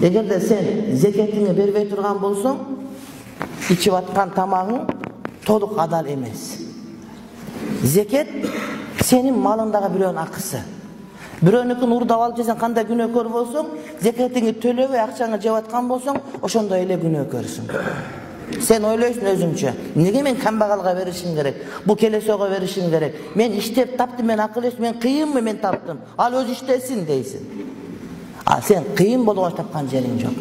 Эгерде сен зекетиңи бербей турган болсоң, ичип аткан тамагың толук адал эмес. Зекет сенин малыңдагы бирөөнүн акысы. Бирөөнүкүн урдап алып жесең, кандай күнөөкөр болсоң, зекетиңи төлөбөй акчаңы жеп аткан болсоң, ошондой эле күнөөкөрсүң. Сен ойлойсуң өзүңчө, неге мен камбагалга беришим керек? Бул келесөөгө беришим керек. Мен иштеп таптым, мен акыл эс, мен кыйынмы мен таптым. Ал өзү иштесин дейсиң. А сен кыйын болгоч тапкан жериң жок.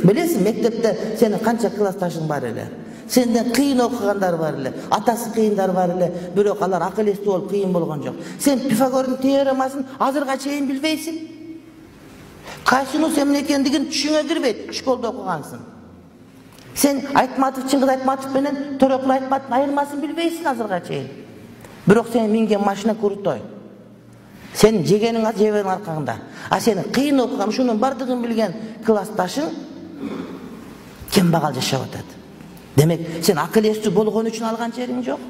Билесиң, мектепте сенин канча классташың бар эле. Сенден кыйын окугандар бар эле, атасы кыйындар бар эле, бирок алар акыл эстүү болуп кыйын болгон жок. Сен Пифагордун теоремасын азырга чейин билбейсиң. Кайсынын эмне экендигин түшүңө кирбейт, школда окугансың. Сен Айтматов, Чыңгыз Айтматов менен Төрөкул Айтматовдун айырмасын билбейсиң азырга чейин. Бирок сен минген машина крутой. Сен жегениң жебенин аркаңда. А сен кыйын окуган, ушунун бардыгын билген классташың кембагал жашап атат. Демек, сен акыл эстүү болгон үчүн алган жериң жок.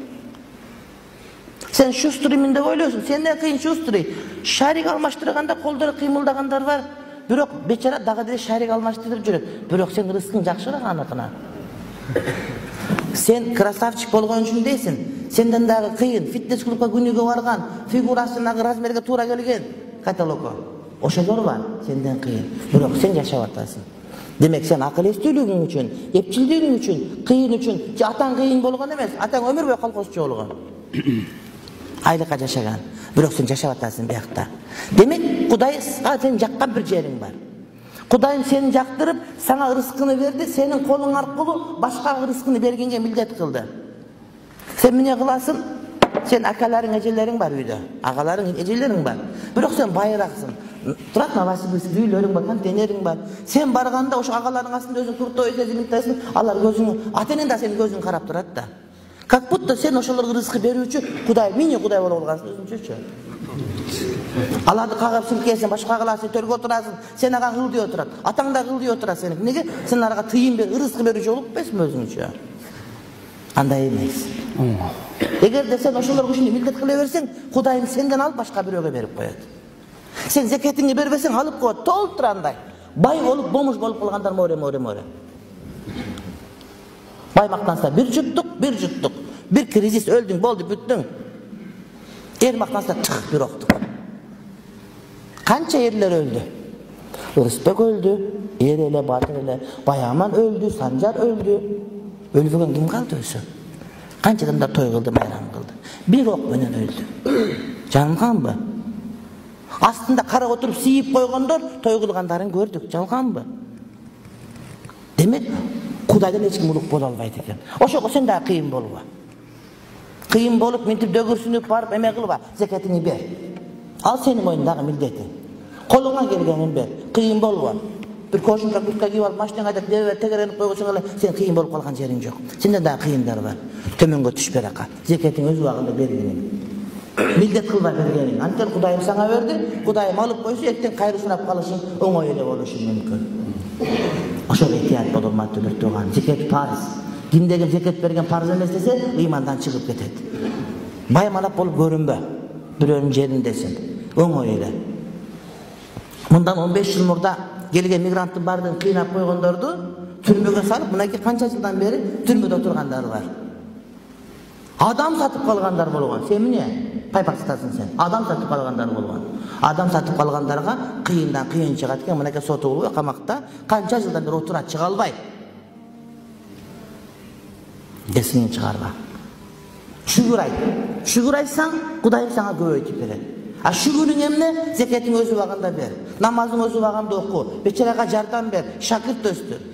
Сен шустрымын деп ойлойсуң, сенден кыйын шустрый. Шарик алмаштырганда колдору кыймылдагандар бар. Бирок бечара дагы деле шарик алмаштырып жүрөт. Бирок сен рызкың жакшыраак аныкынан. Сен красавчик болгон үчүн дейсиң. Сенден дагы кыйын, фитнес клубка күнүгө барган, фигурасынагы размерге туура келген каталогко. Ошолор бар, сенден кыйын. Бирок сен жашап атасың. Демек, сен акыл эстүүлүгүң үчүн, эпчилдигиң үчүн, кыйын үчүн, атаң кыйын болгон эмес, атаң өмүр бою колхозчу болгон. Айлыкка жашаган. Бирок сен жашап атасың биякта. Демек, Кудай сен жаккан бир жериң бар. Кудайым сени жактырып, сага рызкыны берди, сенин колуң аркылуу башка рызкыны бергенге милдет кылды. Сен эмне кыласың? Сен акаларың, эжелериң бар үйдө. Агаларың, эжелериң бар. Бирок сен байыраксың. Турат Новосибирск үйлөрүң бар, контейнериң бар. Сен барганда ошо агаларың астында өзүң куртой сезимтесиң, алар көзүңө, ата-энең да сенин көзүң карап турат да. Как будто сен ошолорго рызкы берүүчү Кудай, мени Кудай болуп алгансың өзүңчүчү. Аларды кагып силкесиң, башка кыласың, төргө отурасың, сен ага кыл деп отурат. Атаң да кыл деп отурат сени. Неге? Сен аларга тыйын бер, рызкы берүүчү болуп кетпесиңби өзүңчү? Андай эмес. Эгерде сен ошолорго ушуну милдет кыла берсең, Кудайым сенден алып башка бирөөгө берип коет. Сен зекетиңди бербесең, алып коет, толтур андай. Бай болуп, бомуш болуп калгандар море. Бай мактанса бир жуттук, бир кризис, өлдүң, болду, бүттүң. Эр мактанса тык бир октук. Канча эрлер өлдү? Ырысбек өлдү, эр эле, батыр эле, Баяман өлдү, Санжар өлдү. Өлбөгөн ким калды өзү? Канча адамдар той кылды, майрам кылды. Бир ок менен өлдү. Жалганбы? Астында кара отуруп сийип койгондор той кылгандарын көрдүк, жалганбы? Демек, Кудайдан эч ким улук боло албайт экен. Ошого сен да кыйын болбо. Кыйын болуп, мынтип дөгүрсүнүп барып эме кылба, зекетиңи бер. Ал сенин мойнундагы милдетиң. Колуңа келгенин бер. Кыйын болбо. Бир кожунка куртка кийип алып, машинаңа айдап тегеренип койгосоң эле сен кыйын болуп калган жериң жок. Сенден да кыйындар бар. Төмөнгө түшпөр ака. Зекетиң өз убагында бергениң. Милдет кылбай бергениң. Антен Кудайым сага берди, Кудайым алып койсо, эртең кайры сурап калышың оңой эле болушу мүмкүн. Ошого этият бол, урматтуу бир тууган. Зекет парыз. Кимдеги зекет берген парыз эмес десе, ыймандан чыгып кетет. Баймалап болуп көрүнбө. Бирөөнүн жериндесиң. Оңой эле. Мындан 15 жыл мурда келген мигранттын бардыгын кыйнап койгондорду түрмөгө салып, мынакей канча жылдан бери түрмөдө отургандар бар. Адам сатып калгандар болгон. Сен эмне? Пайпак сатасың сен. Адам сатып калгандар болгон. Адам сатып калгандарга кыйындан кыйын чыгат экен, мынакей соту камакта канча жылдан бери отурат, чыга албай. Эсиңден чыгарба. Шүгүр айт. Шүгүр айтсаң, Кудайым сага көбөйтүп берет. А шүгүрүң эмне? Зекетиң өз убагында бер. Намазың өз убагында оку. Бечарага жардам бер. Шакирт өстүр.